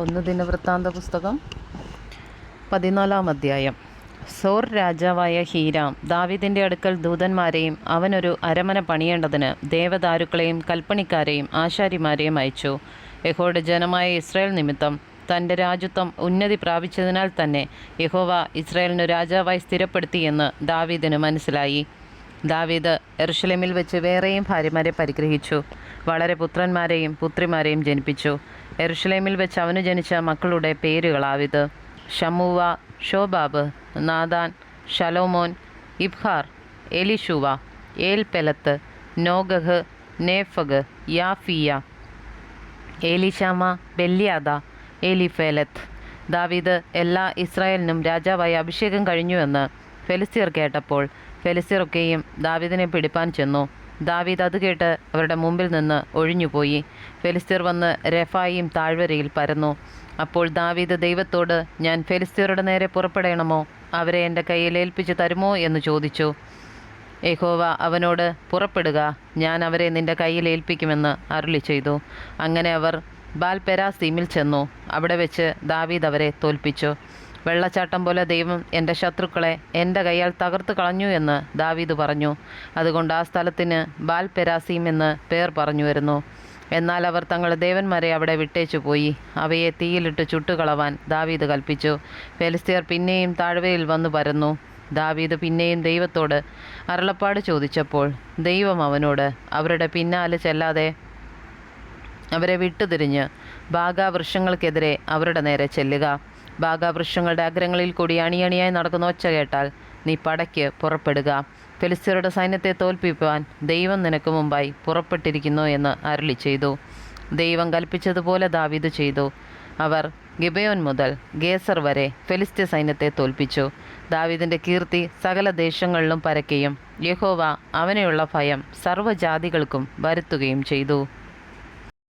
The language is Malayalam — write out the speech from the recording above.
ഒന്ന് ദിനവൃത്താന്ത പുസ്തകം 14-ാം അധ്യായം. സോർ രാജാവായ ഹീരാം ദാവീദിൻ്റെ അടുക്കൽ ദൂതന്മാരെയും അവനൊരു അരമന പണിയേണ്ടതിന് ദേവദാരുക്കളെയും കൽപ്പണിക്കാരെയും ആശാരിമാരെയും അയച്ചു. യഹോവയുടെ ജനമായ ഇസ്രായേൽ നിമിത്തം തൻ്റെ രാജത്വം ഉന്നതി പ്രാപിച്ചതിനാൽ തന്നെ യഹോവ ഇസ്രായേലിനു രാജാവായി സ്ഥിരപ്പെടുത്തിയെന്ന് ദാവീദിന് മനസ്സിലായി. ദാവീദ് യെരൂശലേമിൽ വെച്ച് വേറെയും ഭാര്യമാരെ പരിഗ്രഹിച്ചു. വളരെ പുത്രന്മാരെയും പുത്രിമാരെയും ജനിപ്പിച്ചു. യെരൂശലേമിൽ വെച്ച് അവന് ജനിച്ച മക്കളുടെ പേരുകളാവിത്: ഷമൂവ, ഷോബാബ്, നാദാൻ, ശലോമോൻ, ഇബ്ഹാർ, എലിഷൂവ, ഏൽപെലത്ത്, നോഗഹ്, നേഫഗ്, യാഫിയ, ഏലിശാമ, ബെല്യാദ, എലിഫേലത്ത്. ദാവീദ് എല്ലാ ഇസ്രായേലിനും രാജാവായി അഭിഷേകം കഴിഞ്ഞുവെന്ന് ഫെലിസ്ത്യർ കേട്ടപ്പോൾ ഫെലിസ്ത്യരൊക്കെയും ദാവീദിനെ പിടിപ്പാൻ ചെന്നു. ദാവീദ് അത് കേട്ട് അവരുടെ മുമ്പിൽ നിന്ന് ഒഴിഞ്ഞുപോയി. ഫെലിസ്ത്യർ വന്ന് രെഫായീം താഴ്വരയിൽ പരന്നു. അപ്പോൾ ദാവീദ് ദൈവത്തോട്, ഞാൻ ഫെലിസ്ത്യരുടെ നേരെ പുറപ്പെടണമോ? അവരെ എൻ്റെ കയ്യിൽ ഏൽപ്പിച്ചു തരുമോ എന്ന് ചോദിച്ചു. യഹോവ അവനോട്, പുറപ്പെടുക, ഞാൻ അവരെ നിൻ്റെ കയ്യിൽ ഏൽപ്പിക്കുമെന്ന് അരുളി ചെയ്തു. അങ്ങനെ അവർ ബാൽപെരാസീമിൽ ചെന്നു. അവിടെ വെച്ച് ദാവീദ് അവരെ തോൽപ്പിച്ചു. വെള്ളച്ചാട്ടം പോലെ ദൈവം എൻ്റെ ശത്രുക്കളെ എൻ്റെ കയ്യാൽ തകർത്ത് കളഞ്ഞു എന്ന് ദാവീദ് പറഞ്ഞു. അതുകൊണ്ട് ആ സ്ഥലത്തിന് ബാൽപെരാസീം എന്ന് പേർ പറഞ്ഞു വരുന്നു. എന്നാൽ അവർ തങ്ങളുടെ ദേവന്മാരെ അവിടെ വിട്ടേച്ചു പോയി. അവയെ തീയിലിട്ട് ചുട്ടുകളവാൻ ദാവീദ് കൽപ്പിച്ചു. ഫെലിസ്ത്യർ പിന്നെയും താഴ്വരയിൽ വന്നു പരന്നു. ദാവീദ് പിന്നെയും ദൈവത്തോട് അരുളപ്പാട് ചോദിച്ചപ്പോൾ ദൈവം അവനോട്, അവരുടെ പിന്നാലെ ചെല്ലാതെ അവരെ വിട്ടുതിരിഞ്ഞ് ബാഗാവൃക്ഷങ്ങൾക്കെതിരെ അവരുടെ നേരെ ചെല്ലുക. ബാഗാവൃക്ഷങ്ങളുടെ അഗ്രങ്ങളിൽ കൂടി അണിയണിയായി നടക്കുന്ന ഒച്ച കേട്ടാൽ നീ പടയ്ക്ക് പുറപ്പെടുക. ഫെലിസ്ത്യരുടെ സൈന്യത്തെ തോൽപ്പിക്കുവാൻ ദൈവം നിനക്ക് മുമ്പായി പുറപ്പെട്ടിരിക്കുന്നു എന്ന് അരുളി ചെയ്തു. ദൈവം കൽപ്പിച്ചതുപോലെ ദാവീദ് ചെയ്തു. അവർ ഗിബെയോൻ മുതൽ ഗേസർ വരെ ഫെലിസ്ത്യ സൈന്യത്തെ തോൽപ്പിച്ചു. ദാവീദിൻ്റെ കീർത്തി സകല ദേശങ്ങളിലും പരക്കുകയും യഹോവ അവനെയുള്ള ഭയം സർവ്വജാതികൾക്കും വരുത്തുകയും ചെയ്തു.